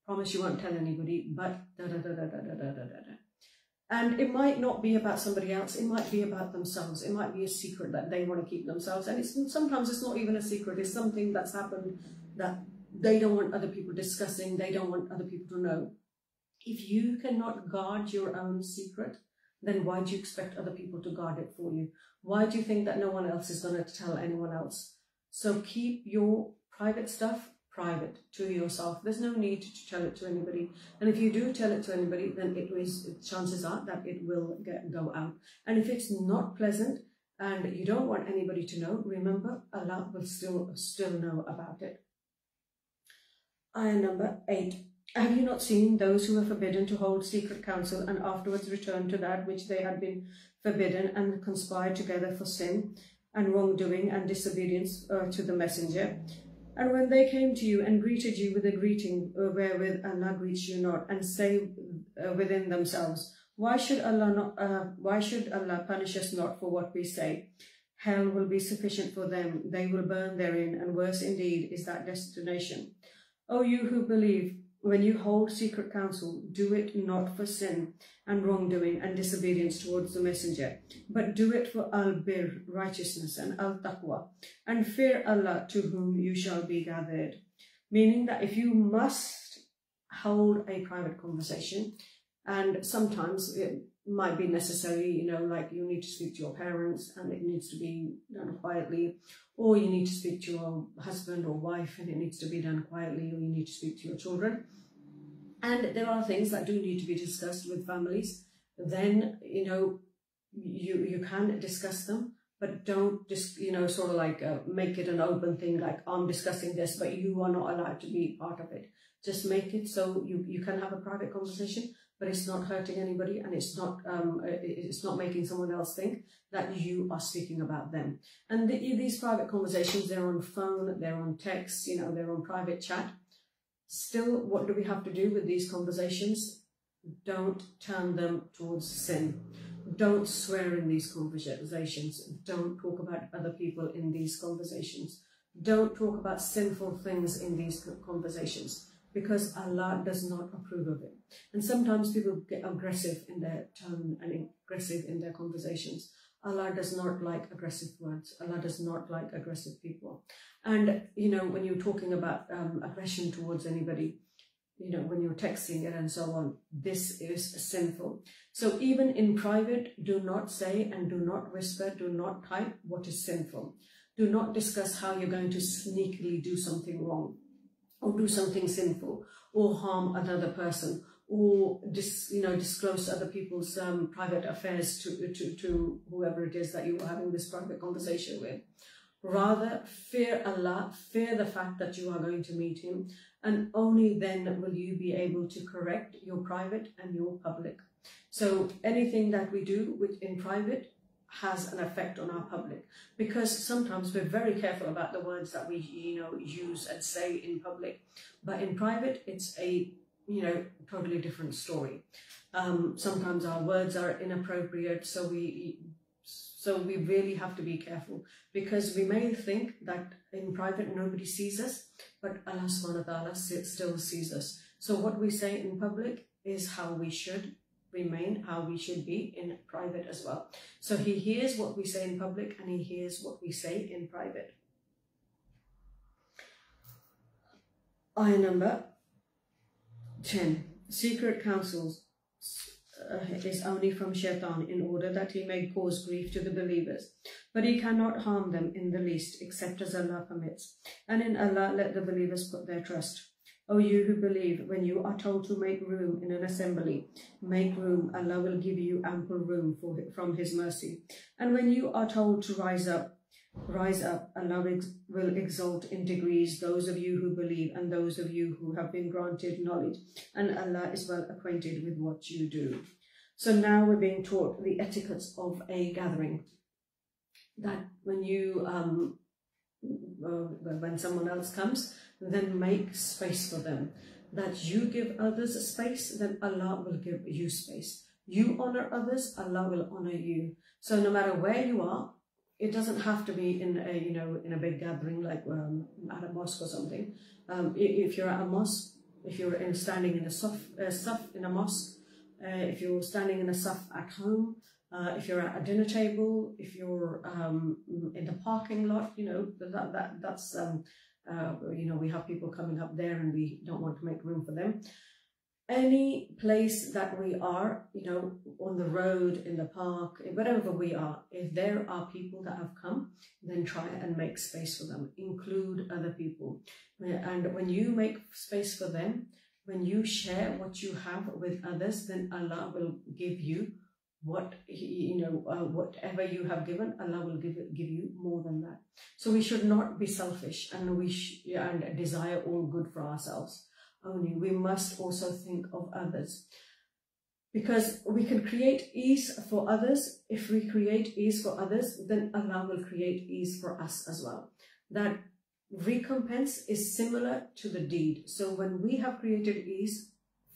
promise you won't tell anybody, but da-da-da-da-da-da-da-da-da. And it might not be about somebody else, it might be about themselves. It might be a secret that they want to keep themselves. And sometimes it's not even a secret, it's something that's happened that they don't want other people discussing, they don't want other people to know. If you cannot guard your own secret, then why do you expect other people to guard it for you? Why do you think that no one else is going to tell anyone else? So keep your private stuff private to yourself. There's no need to tell it to anybody. And if you do tell it to anybody, then chances are that it will go out. And if it's not pleasant and you don't want anybody to know, remember, Allah will still know about it. Ayah number 8. Have you not seen those who are forbidden to hold secret counsel and afterwards return to that which they had been forbidden and conspire together for sin and wrongdoing and disobedience to the messenger? And when they came to you and greeted you with a greeting wherewith Allah greets you not, and say within themselves, why should Allah punish us not for what we say? Hell will be sufficient for them, they will burn therein, and worse indeed is that destination. O you who believe, when you hold secret counsel, do it not for sin and wrongdoing and disobedience towards the messenger, but do it for al-bir, righteousness, and al-taqwa, and fear Allah to whom you shall be gathered. Meaning that if you must hold a private conversation, and sometimes it might be necessary, like you need to speak to your parents and it needs to be done quietly, or you need to speak to your husband or wife and it needs to be done quietly, or you need to speak to your children. And there are things that do need to be discussed with families. Then, you can discuss them, but don't just, make it an open thing, like I'm discussing this, but you are not allowed to be part of it. Just make it so you can have a private conversation, but it's not hurting anybody, and it's not making someone else think that you are speaking about them. And these private conversations, they're on phone, they're on text, they're on private chat. Still, what do we have to do with these conversations? Don't turn them towards sin. Don't swear in these conversations. Don't talk about other people in these conversations. Don't talk about sinful things in these conversations, because Allah does not approve of it. And sometimes people get aggressive in their tone and aggressive in their conversations. Allah does not like aggressive words. Allah does not like aggressive people. And, when you're talking about aggression towards anybody, when you're texting it and so on, this is sinful. So even in private, do not say and do not whisper, do not type what is sinful. Do not discuss how you're going to sneakily do something wrong, or do something sinful, or harm another person, or disclose other people's private affairs to whoever it is that you are having this private conversation with. Rather, fear Allah, fear the fact that you are going to meet Him, and only then will you be able to correct your private and your public. So anything that we do in private has an effect on our public, because sometimes we're very careful about the words that we use and say in public, but in private it's a totally different story. Sometimes our words are inappropriate, so we really have to be careful, because we may think that in private nobody sees us, but Allah subhanahu wa ta'ala still sees us. So what we say in public is how we should remain, how we should be in private as well. So He hears what we say in public and He hears what we say in private. Ayah number 10. Secret counsels is only from Shaitan, in order that he may cause grief to the believers, but he cannot harm them in the least, except as Allah permits. And in Allah let the believers put their trust. O you who believe, when you are told to make room in an assembly, make room. Allah will give you ample room from His mercy. And when you are told to rise up. Allah will exalt in degrees those of you who believe and those of you who have been granted knowledge, and Allah is well acquainted with what you do. So now we're being taught the etiquettes of a gathering. That when you, when someone else comes, then make space for them. That you give others a space, then Allah will give you space. You honor others, Allah will honor you. So no matter where you are, it doesn't have to be in a, in a big gathering like at a mosque or something. If you're at a mosque, if you're standing in a saf in a mosque, if you're standing in a saf at home, if you're at a dinner table, if you're in the parking lot, that's we have people coming up there and we don't want to make room for them. Any place that we are, on the road, in the park, wherever we are, if there are people that have come, then try and make space for them. Include other people. And when you make space for them, when you share what you have with others, then Allah will give you what, whatever you have given, Allah will give you more than that. So we should not be selfish and and desire all good for ourselves. Only we must also think of others, because we can create ease for others. If we create ease for others, then Allah will create ease for us as well. That recompense is similar to the deed. So when we have created ease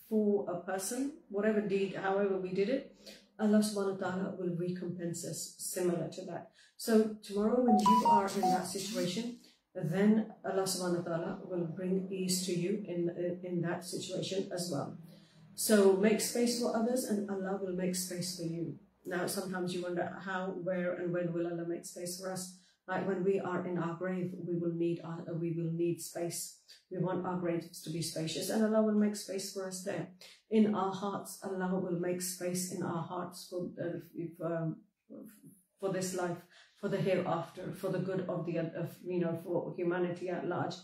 for a person, whatever deed, however we did it, Allah subhanahu wa ta'ala will recompense us similar to that. So tomorrow when you are in that situation, then Allah subhanahu wa ta'ala will bring ease to you in that situation as well. So make space for others and Allah will make space for you. Now sometimes you wonder how, where and when will Allah make space for us? Like when we are in our grave, we will need space. We want our graves to be spacious and Allah will make space for us there. In our hearts, Allah will make space in our hearts for this life, for the hereafter, for the good of for humanity at large.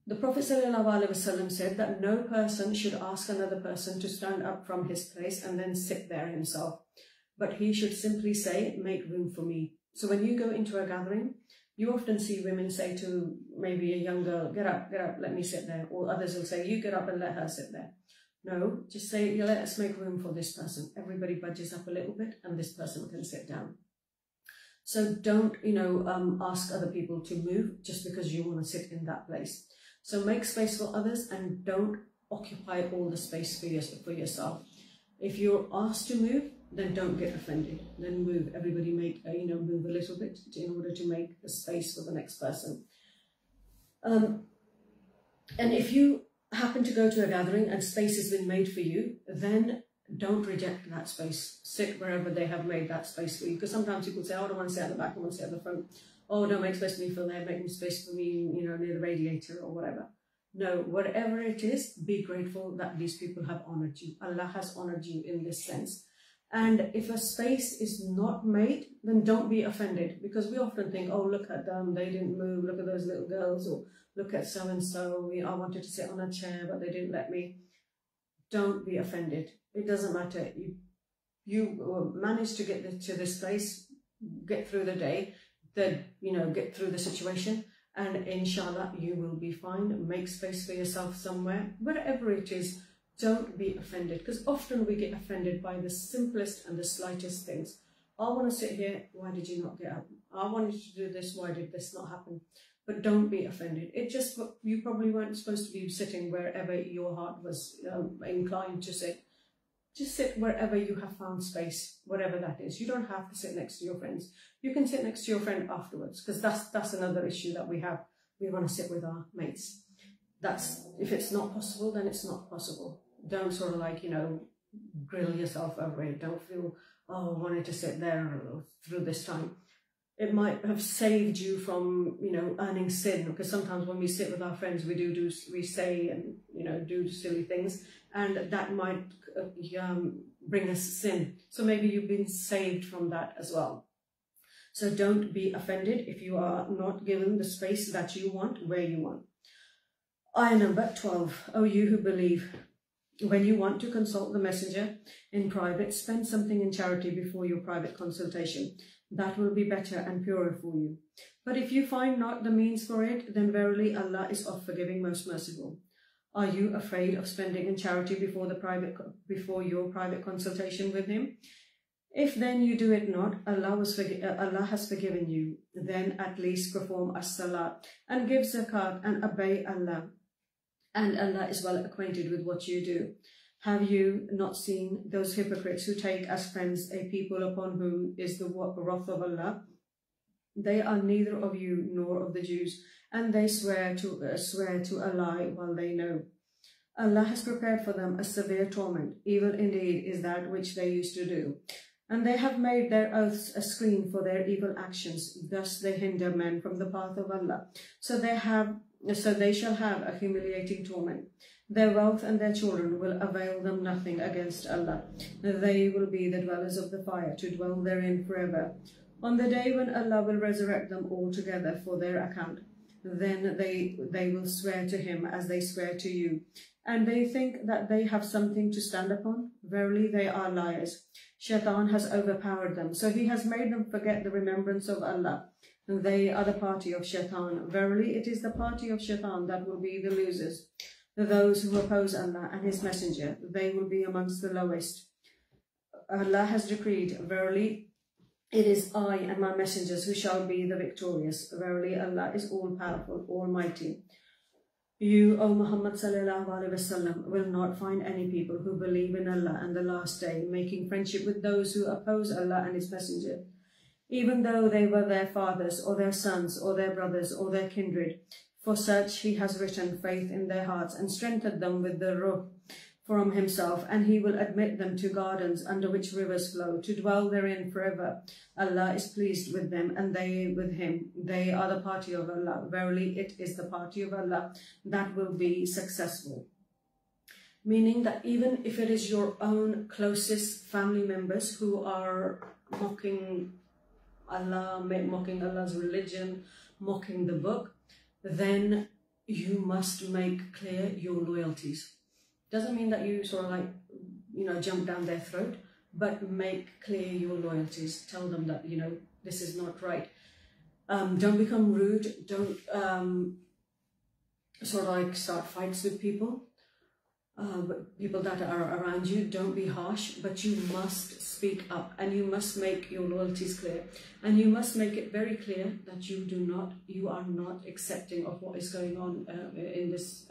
The Prophet ﷺ said that no person should ask another person to stand up from his place and then sit there himself, but he should simply say, "Make room for me." So when you go into a gathering, you often see women say to maybe a young girl, get up, let me sit there. Or others will say, you get up and let her sit there. No, just say, let us make room for this person. Everybody budges up a little bit and this person can sit down. So don't, ask other people to move just because you want to sit in that place. So make space for others and don't occupy all the space for yourself. If you're asked to move, then don't get offended. Then move. Everybody move a little bit in order to make the space for the next person. And if you happen to go to a gathering and space has been made for you, then don't reject that space. Sit wherever they have made that space for you. Because sometimes people say, oh, I don't want to sit at the back, I want to sit at the front. Oh, don't make space for me for there, make space for me, near the radiator or whatever. No, whatever it is, be grateful that these people have honored you. Allah has honored you in this sense. And if a space is not made, then don't be offended, because we often think, oh, look at them, they didn't move, look at those little girls, or look at so-and-so, I wanted to sit on a chair, but they didn't let me. Don't be offended. It doesn't matter. You manage to get to this place, get through the day, then, get through the situation, and inshallah, you will be fine. Make space for yourself somewhere, whatever it is. Don't be offended, because often we get offended by the simplest and the slightest things. I want to sit here, why did you not get up? I wanted to do this, why did this not happen? But don't be offended. You probably weren't supposed to be sitting wherever your heart was inclined to sit. Just sit wherever you have found space, whatever that is. You don't have to sit next to your friends. You can sit next to your friend afterwards, because that's another issue that we have. We want to sit with our mates. If it's not possible, then it's not possible. Don't sort of grill yourself over it. Don't feel, oh, I wanted to sit there through this time. It might have saved you from, earning sin, because sometimes when we sit with our friends, we say and, do silly things, and that might bring us sin. So maybe you've been saved from that as well. So don't be offended if you are not given the space that you want, where you want. Ayah number 12. O you who believe, when you want to consult the messenger in private, spend something in charity before your private consultation. That will be better and purer for you. But if you find not the means for it, then verily Allah is oft forgiving, most merciful. Are you afraid of spending in charity before your private consultation with him? If then you do it not, Allah has forgiven you. Then at least perform as-salat and give zakat and obey Allah. And Allah is well acquainted with what you do. Have you not seen those hypocrites who take as friends a people upon whom is the wrath of Allah? They are neither of you nor of the Jews, and they swear to a lie while they know. Allah has prepared for them a severe torment. Evil indeed is that which they used to do. And they have made their oaths a screen for their evil actions. Thus they hinder men from the path of Allah. So they shall have a humiliating torment. Their wealth and their children will avail them nothing against Allah. They will be the dwellers of the fire, to dwell therein forever. On the day when Allah will resurrect them all together for their account, then they will swear to him as they swear to you. And they think that they have something to stand upon. Verily they are liars. Shaitan has overpowered them, so he has made them forget the remembrance of Allah. And they are the party of Shaitan. Verily it is the party of Shaitan that will be the losers. Those who oppose Allah and his messenger, they will be amongst the lowest. Allah has decreed, verily it is I and my messengers who shall be the victorious. Verily Allah is all-powerful, almighty. You, O Muhammad sallallahu alaihi wasallam, will not find any people who believe in Allah and the last day, making friendship with those who oppose Allah and his messenger, even though they were their fathers or their sons or their brothers or their kindred. For such he has written faith in their hearts and strengthened them with the ruh from himself, and he will admit them to gardens under which rivers flow, to dwell therein forever. Allah is pleased with them, and they with him. They are the party of Allah. Verily it is the party of Allah that will be successful. Meaning that even if it is your own closest family members who are mocking Allah, mocking Allah's religion, mocking the book, then you must make clear your loyalties. Doesn't mean that you sort of like, jump down their throat, but make clear your loyalties. Tell them that, this is not right. Don't become rude. Don't sort of like start fights with people. People that are around you. Don't be harsh, but you must speak up and you must make your loyalties clear. And you must make it very clear that you are not accepting of what is going on in this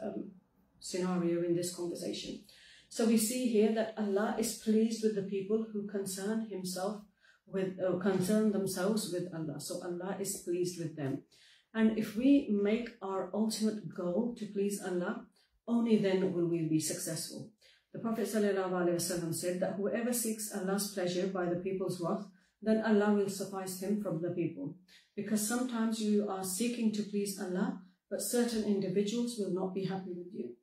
scenario, in this conversation. So we see here that Allah is pleased with the people who concern themselves with Allah. So Allah is pleased with them. And if we make our ultimate goal to please Allah, only then will we be successful. The Prophet ﷺ said that whoever seeks Allah's pleasure by the people's wrath, then Allah will suffice him from the people. Because sometimes you are seeking to please Allah, but certain individuals will not be happy with you.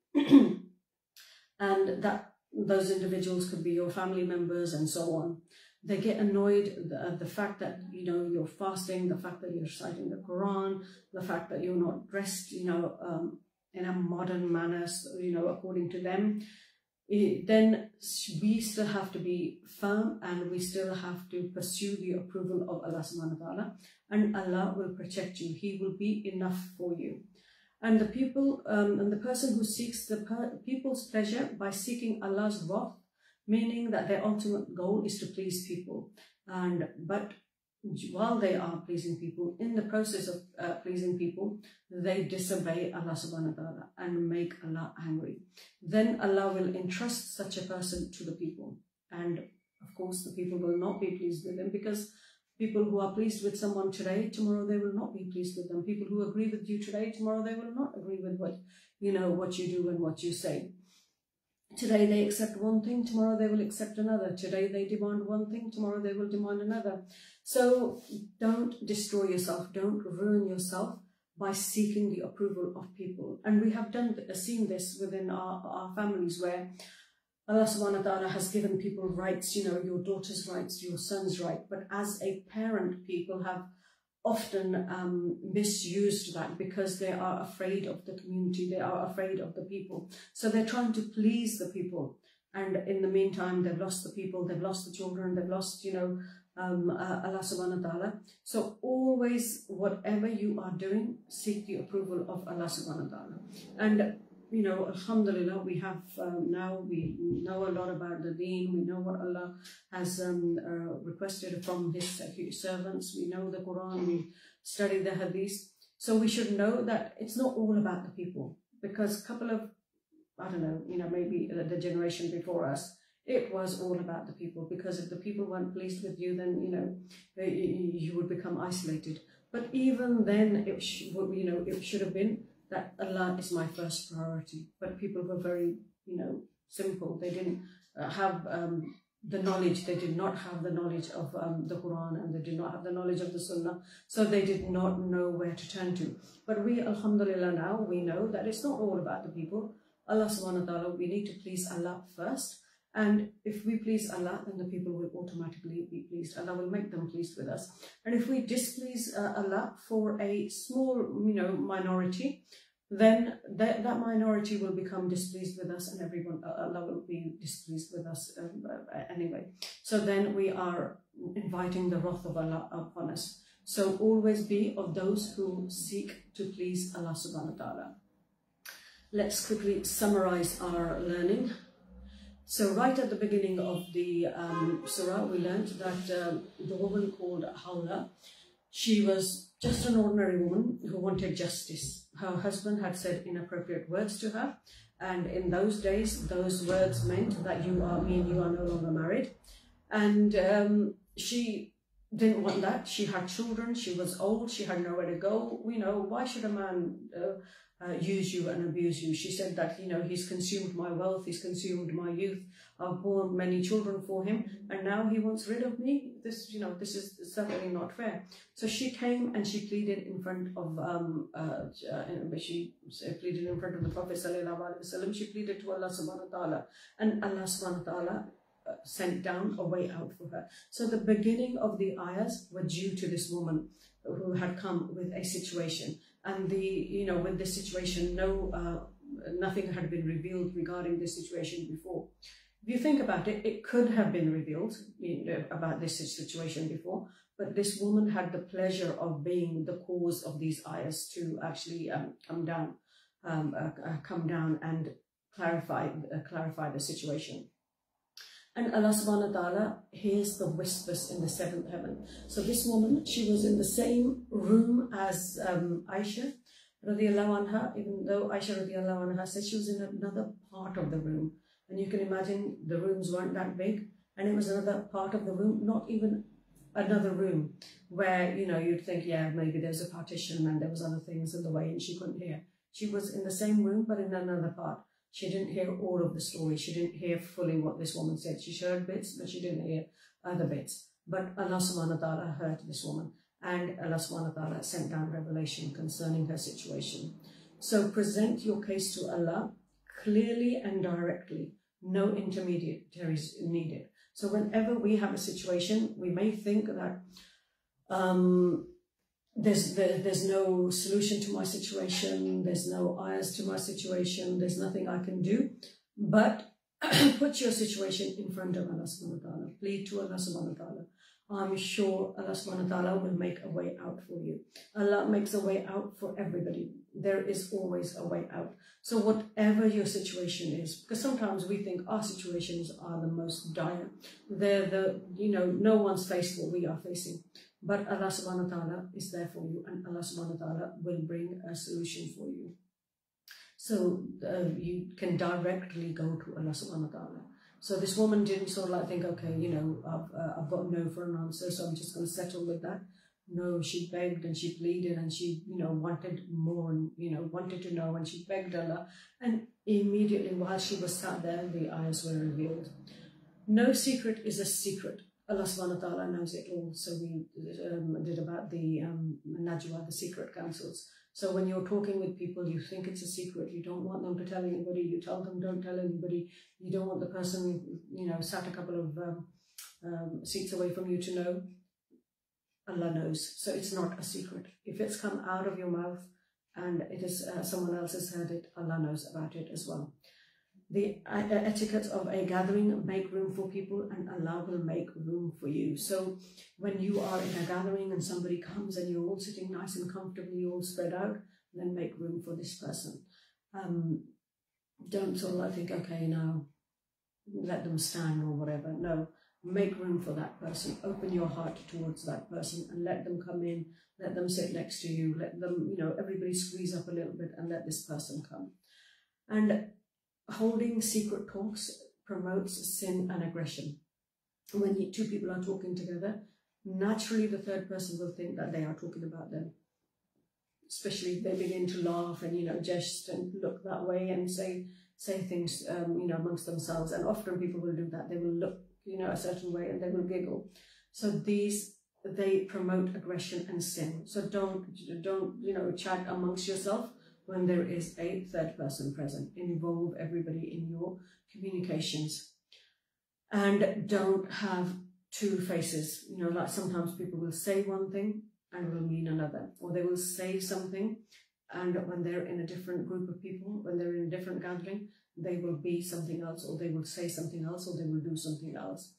And that those individuals could be your family members and so on. They get annoyed at the fact that you're fasting, the fact that you're reciting the Quran, the fact that you're not dressed in a modern manner, according to them. Then we still have to be firm and we still have to pursue the approval of Allah subhanahu wa ta'ala, and Allah will protect you. He will be enough for you. And the person who seeks the people's pleasure by seeking Allah's wrath, meaning that their ultimate goal is to please people. But while they are pleasing people, in the process of pleasing people, they disobey Allah subhanahu wa ta'ala and make Allah angry. Then Allah will entrust such a person to the people. And of course, the people will not be pleased with them, because people who are pleased with someone today, tomorrow they will not be pleased with them. People who agree with you today, tomorrow they will not agree with what you do and what you say. Today they accept one thing, tomorrow they will accept another. Today they demand one thing, tomorrow they will demand another. So don't destroy yourself, don't ruin yourself by seeking the approval of people. And we have seen this within our families, where Allah subhanahu wa ta'ala has given people rights, your daughter's rights, your son's right. But as a parent, people have often misused that because they are afraid of the community, they are afraid of the people. So they're trying to please the people. And in the meantime, they've lost the people, they've lost the children, they've lost, Allah subhanahu wa ta'ala. So always, whatever you are doing, seek the approval of Allah subhanahu wa ta'ala. And you know, alhamdulillah, we have now, we know a lot about the deen, we know what Allah has requested from His servants, we know the Quran, we study the Hadith. So we should know that it's not all about the people, because a couple of, I don't know, you know, maybe the generation before us, it was all about the people, because if the people weren't pleased with you, then, you know, you would become isolated. But even then, it should have been that Allah is my first priority. But people were very, you know, simple. They didn't have the knowledge. They did not have the knowledge of the Quran, and they did not have the knowledge of the Sunnah. So they did not know where to turn to. But we, alhamdulillah, now we know that it's not all about the people. Allah subhanahu wa ta'ala, we need to please Allah first. And if we please Allah, then the people will automatically be pleased. Allah will make them pleased with us. And if we displease Allah for a small, you know, minority, then that minority will become displeased with us, and everyone, Allah will be displeased with us anyway. So then we are inviting the wrath of Allah upon us. So always be of those who seek to please Allah subhanahu wa ta'ala. Let's quickly summarize our learning. So right at the beginning of the surah, we learned that the woman called Hawla, she was just an ordinary woman who wanted justice. Her husband had said inappropriate words to her, and in those days, those words meant that me and you are no longer married. And she didn't want that. She had children, she was old, she had nowhere to go. You know, why should a man use you and abuse you? She said that, you know, he's consumed my wealth, he's consumed my youth, I've borne many children for him, and now he wants rid of me. This, you know, this is certainly not fair. So she came and she pleaded in front of she pleaded in front of the Prophet sallallahu alaihi wasallam. She pleaded to Allah subhanahu wa ta'ala, and Allah subhanahu wa ta'ala sent down a way out for her. So the beginning of the ayahs were due to this woman who had come with a situation. And with this situation, nothing had been revealed regarding this situation before. If you think about it, it could have been revealed, about this situation before, but this woman had the pleasure of being the cause of these ayahs to actually come down and clarify the situation. And Allah subhanahu wa ta'ala hears the whispers in the seventh heaven. So this woman, she was in the same room as Aisha radiallahu anha, even though Aisha radiallahu anha said she was in another part of the room. And you can imagine the rooms weren't that big, and it was another part of the room, not even another room, where, you know, you'd think, yeah, maybe there's a partition and there was other things in the way and she couldn't hear. She was in the same room, but in another part. She didn't hear all of the story. She didn't hear fully what this woman said. She heard bits, but she didn't hear other bits. But Allah subhanahu wa ta'ala heard this woman, and Allah subhanahu wa ta'ala sent down revelation concerning her situation. So present your case to Allah clearly and directly. No intermediaries needed. So whenever we have a situation, we may think that there's no solution to my situation, there's no ayahs to my situation, there's nothing I can do, but put your situation in front of Allah subhanahu wa ta'ala. Plead to Allah subhanahu wa ta'ala. I'm sure Allah subhanahu wa ta'ala will make a way out for you. Allah makes a way out for everybody. There is always a way out. So whatever your situation is, because sometimes we think our situations are the most dire. They're no one's faced what we are facing. But Allah subhanahu wa ta'ala is there for you, and Allah subhanahu wa ta'ala will bring a solution for you. So you can directly go to Allah subhanahu wa ta'ala. So this woman didn't sort of like think, okay, I've got no for an answer, so I'm just going to settle with that. No, she begged and she pleaded and she, wanted more and, wanted to know, and she begged Allah. And immediately while she was sat there, the ayahs were revealed. No secret is a secret. Allah subhanahu wa ta'ala knows it all. So we did about the Najwa, the secret councils. So when you're talking with people, you think it's a secret. You don't want them to tell anybody. You tell them, don't tell anybody. You don't want the person, sat a couple of seats away from you to know. Allah knows. So it's not a secret. If it's come out of your mouth and it is someone else has heard it, Allah knows about it as well. The etiquette of a gathering, make room for people, and Allah will make room for you. So when you are in a gathering and somebody comes and you're all sitting nice and comfortably, all spread out, then make room for this person. Don't sort of like think, okay, now let them stand or whatever. No, make room for that person. Open your heart towards that person and let them come in. Let them sit next to you. Let them, everybody squeeze up a little bit and let this person come. And holding secret talks promotes sin and aggression. When two people are talking together, naturally the third person will think that they are talking about them. Especially if they begin to laugh and, jest and look that way and say things, amongst themselves. And often people will do that. They will look, a certain way and they will giggle. So they promote aggression and sin. So don't, chat amongst yourself when there is a third person present. Involve everybody in your communications. And don't have two faces. Like sometimes people will say one thing and will mean another, or they will say something and when they're in a different group of people, when they're in a different gathering, they will be something else, or they will say something else, or they will do something else.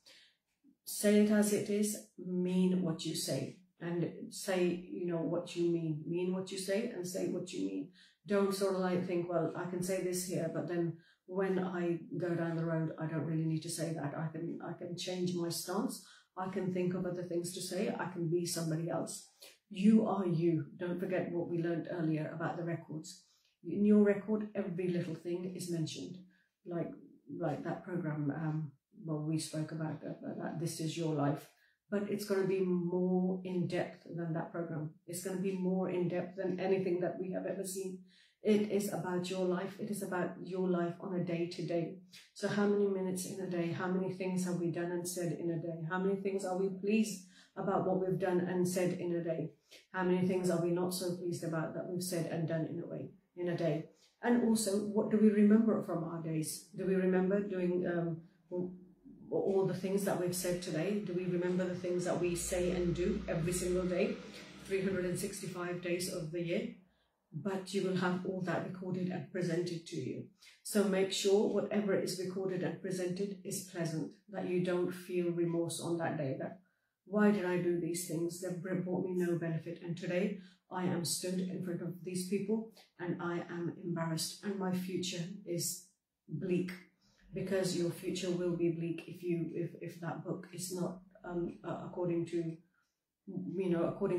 Say it as it is, mean what you say, and say, what you mean. Mean what you say and say what you mean. Don't sort of like think, well, I can say this here, but then when I go down the road, I don't really need to say that. I can change my stance. I can think of other things to say. I can be somebody else. You are you. Don't forget what we learned earlier about the records. In your record, every little thing is mentioned. Like that program, we spoke about that This Is Your Life. But it's going to be more in depth than that program. It's going to be more in depth than anything that we have ever seen. It is about your life. It is about your life on a day-to-day. So how many minutes in a day? How many things have we done and said in a day? How many things are we pleased about what we've done and said in a day? How many things are we not so pleased about that we've said and done in a day? And also, what do we remember from our days? Do we remember doing all the things that we've said today? Do we remember the things that we say and do every single day, 365 days of the year? But you will have all that recorded and presented to you. So make sure whatever is recorded and presented is pleasant, that you don't feel remorse on that day, that why did I do these things? They brought me no benefit. And today I am stood in front of these people and I am embarrassed and my future is bleak, because your future will be bleak if that book is not according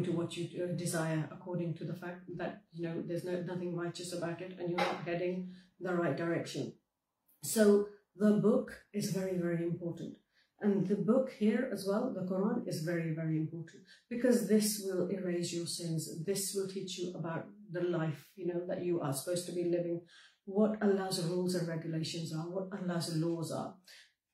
to what you desire, according to the fact that, there's nothing righteous about it and you're not heading the right direction. So the book is very, very important. And the book here as well, the Quran, is very, very important, because this will erase your sins. This will teach you about the life, that you are supposed to be living, what Allah's rules and regulations are, what Allah's laws are.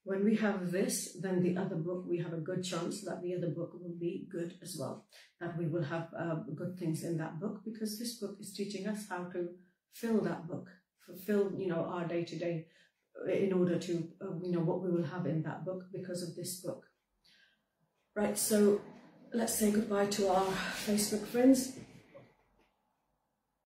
When we have this, then the other book, we have a good chance that the other book will be good as well, that we will have good things in that book, because this book is teaching us how to fill that book, fulfill, our day-to-day, in order to, what we will have in that book because of this book. Right, so let's say goodbye to our Facebook friends.